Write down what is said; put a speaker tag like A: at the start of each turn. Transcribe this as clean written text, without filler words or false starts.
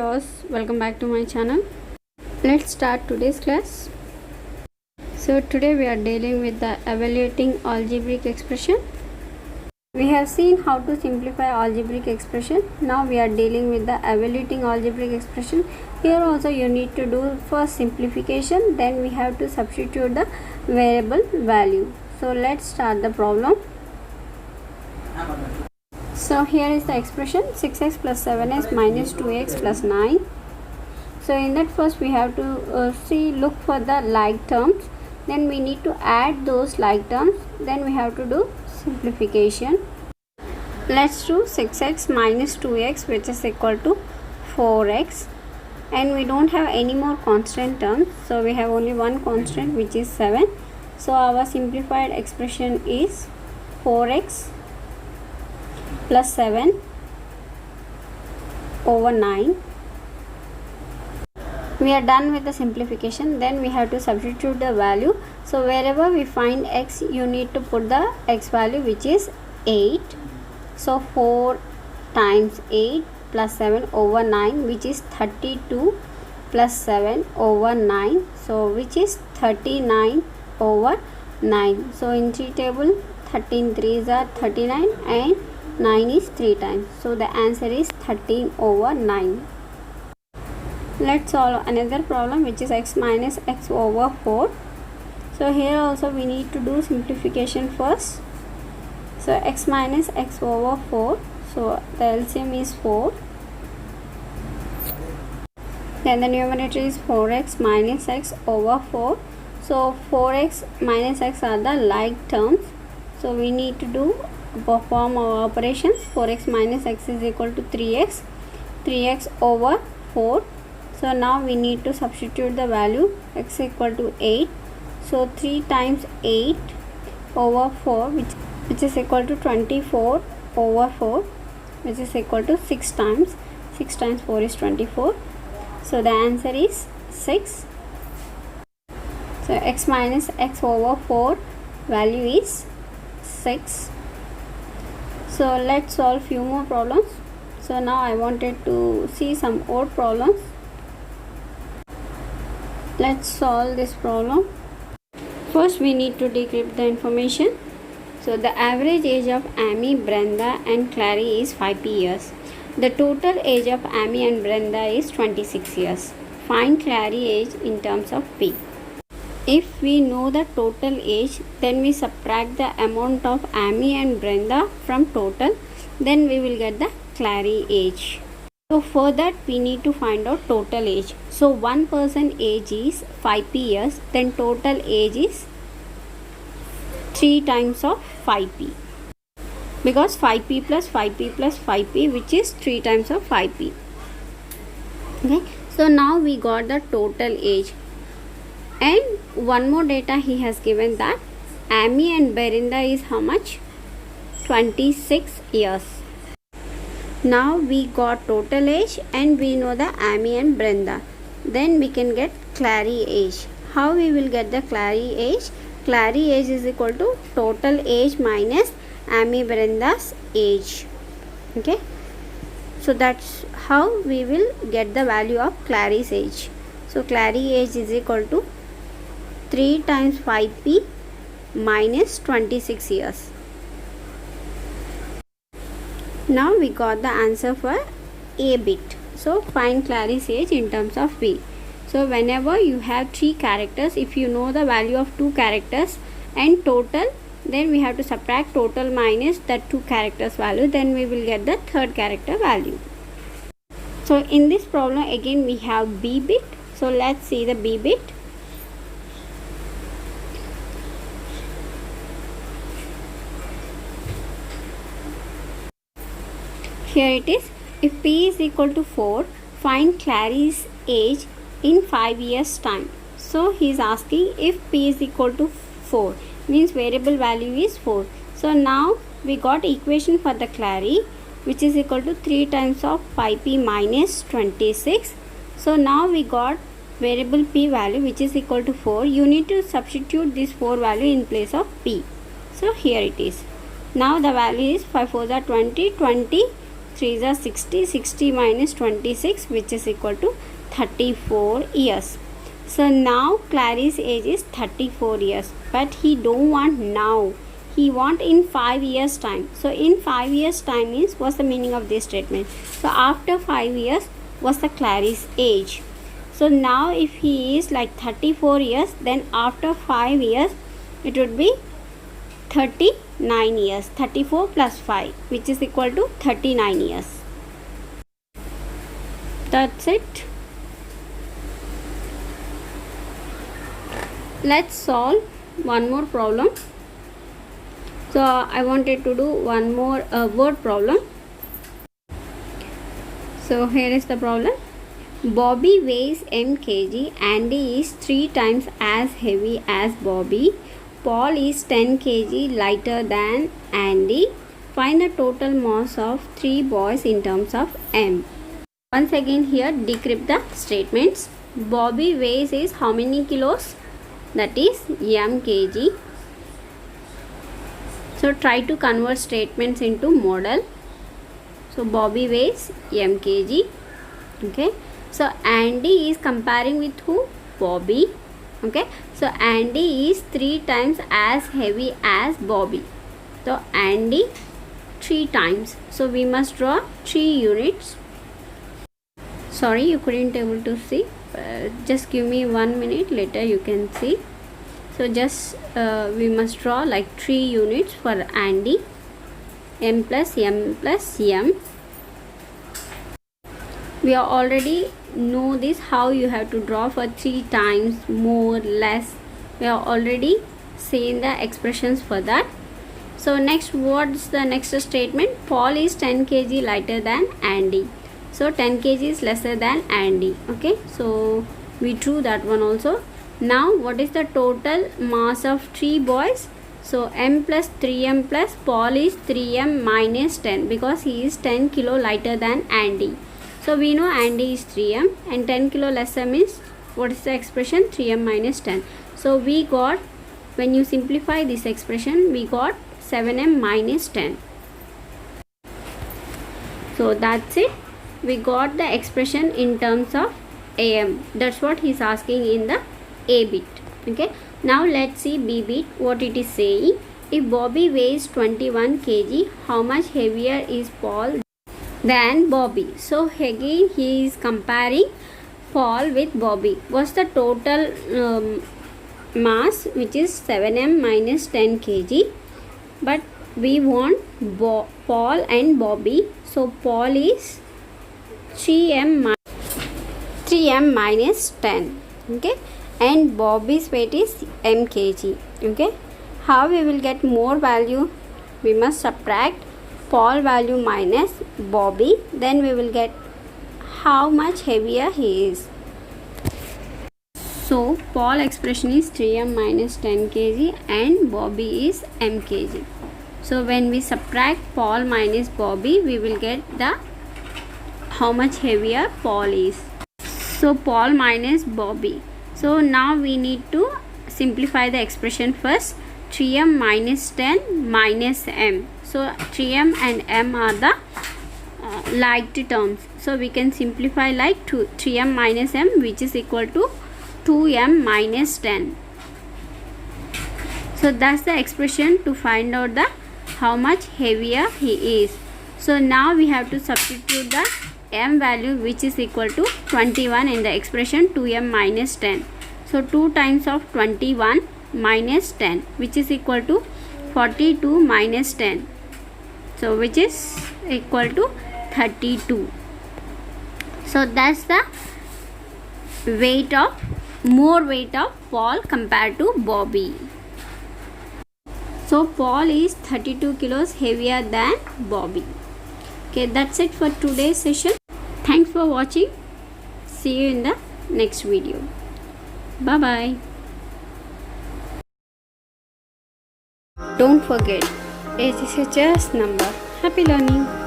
A: viewers, welcome back to my channel. Let's start today's class. So today we are dealing with the evaluating algebraic expression. We have seen how to simplify algebraic expression. Now we are dealing with the evaluating algebraic expression. Here also you need to do first simplification, then we have to substitute the variable value. So let's start the problem. So here is the expression 6x plus 7x minus 2x plus 9. So in that first we have to look for the like terms. Then we need to add those like terms. Then we have to do simplification. Let's do 6x minus 2x, which is equal to 4x. And we don't have any more constant terms. So we have only one constant, which is 7. So our simplified expression is 4x plus 7 over 9. We are done with the simplification. Then we have to substitute the value. So wherever we find x, you need to put the x value, which is 8. So 4 times 8 plus 7 over 9, which is 32 plus 7 over 9. So which is 39 over 9. So in 3 table, 13 3s are 39 and 9 is 3 times. So the answer is 13 over 9. Let's solve another problem, which is x minus x over 4. So here also we need to do simplification first. So x minus x over 4. So the LCM is 4. Then the numerator is 4x minus x over 4. So 4x minus x are the like terms. So we need to perform our operations. 4x minus x is equal to 3x. 3x over 4. So now we need to substitute the value. X equal to 8. So 3 times 8 over 4, which is equal to 24 over 4, which is equal to 6 times. 6 times 4 is 24. So the answer is 6. So x minus x over 4 value is 6. So let's solve few more problems. So now I wanted to see some odd problems. Let's solve this problem. First we need to decrypt the information. So the average age of Amy, Brenda and Clary is 5 years. The total age of Amy and Brenda is 26 years. Find Clary age in terms of P. If we know the total age, then we subtract the amount of Amy and Brenda from total. Then we will get the Clary age. So for that we need to find out total age. So one person age is 5 years. Then total age is 3 times of 5p. Because 5p plus 5p plus 5p, which is 3 times of 5p. Okay. So now we got the total age. And one more data he has given that Amy and Brenda is how much? 26 years. Now we got total age and we know the Amy and Brenda. Then we can get Clary age. How we will get the Clary age? Clary age is equal to total age minus Amy Brenda's age. Okay. So that's how we will get the value of Clary's age. So Clary age is equal to 3 times 5p minus 26 years. Now we got the answer for A bit. So find Clary's age in terms of P. So whenever you have 3 characters, if you know the value of 2 characters and total, then we have to subtract total minus that 2 characters value. Then we will get the third character value. So in this problem again we have B bit. So let's see the B bit. Here it is. If P is equal to 4, find Clary's age in 5 years time. So he is asking if P is equal to 4, means variable value is 4. So now we got equation for the Clary, which is equal to 3 times of 5p minus 26. So now we got variable P value, which is equal to 4. You need to substitute this 4 value in place of P. So here it is. Now the value is 5 4s are 20, 20 3s are 60, 60 minus 26, which is equal to 34 years. So now Clary's age is 34 years, but he don't want now. He want in 5 years time. So in 5 years time is, what's the meaning of this statement? So after 5 years, what's the Clary's age? So now if he is like 34 years, then after 5 years, it would be 39 years. 34 plus 5, which is equal to 39 years. That's it. Let's solve one more problem. So I wanted to do one more word problem. So here is the problem. Bobby weighs m kg. Andy is 3 times as heavy as Bobby. Paul is 10 kg lighter than Andy. Find the total mass of 3 boys in terms of m. Once again here decrypt the statements. Bobby weighs is how many kilos? That is m kg. So try to convert statements into model. So Bobby weighs m kg. Okay. So Andy is comparing with who? Bobby. Okay. So Andy is 3 times as heavy as Bobby. So Andy 3 times. So we must draw 3 units. Sorry, you couldn't able to see. Just give me 1 minute, later you can see. So just we must draw like 3 units for Andy. M plus m plus m. We are already know this how you have to draw for 3 times, more, less. We are already saying the expressions for that. So next, what's the next statement? Paul is 10 kg lighter than Andy. So 10 kg is lesser than Andy. Okay, so we drew that one also. Now what is the total mass of 3 boys? So m plus 3m plus Paul is 3m minus 10, because he is 10 kilo lighter than Andy. So we know Andy is 3m and 10 kilo lesser means, what is the expression? 3m minus 10. So we got, when you simplify this expression, we got 7m minus 10. So that's it. We got the expression in terms of am. That's what he's asking in the a bit. Okay. Now let's see b bit, what it is saying. If Bobby weighs 21 kg, how much heavier is Paul than Bobby? So again he is comparing Paul with Bobby. What's the total mass? Which is 7m minus 10 kg. But we want Paul and Bobby. So Paul is 3m minus 10. Okay. And Bobby's weight is m kg. Okay. How we will get more value? We must subtract Paul value minus Bobby. Then we will get how much heavier he is. So Paul expression is 3m minus 10 kg and Bobby is m kg. So when we subtract Paul minus Bobby, we will get the how much heavier Paul is. So Paul minus Bobby. So now we need to simplify the expression first. 3m minus 10 minus m. So 3m and m are the like terms. So we can simplify like 3m minus m, which is equal to 2m minus 10. So that's the expression to find out the how much heavier he is. So now we have to substitute the m value, which is equal to 21 in the expression 2m minus 10. So 2 times of 21 minus 10, which is equal to 42 minus 10. So which is equal to 32. So that's the weight of, more weight of Paul compared to Bobby. So Paul is 32 kilos heavier than Bobby. Okay, that's it for today's session. Thanks for watching. See you in the next video. Bye bye. Don't forget, age is just number. Happy learning.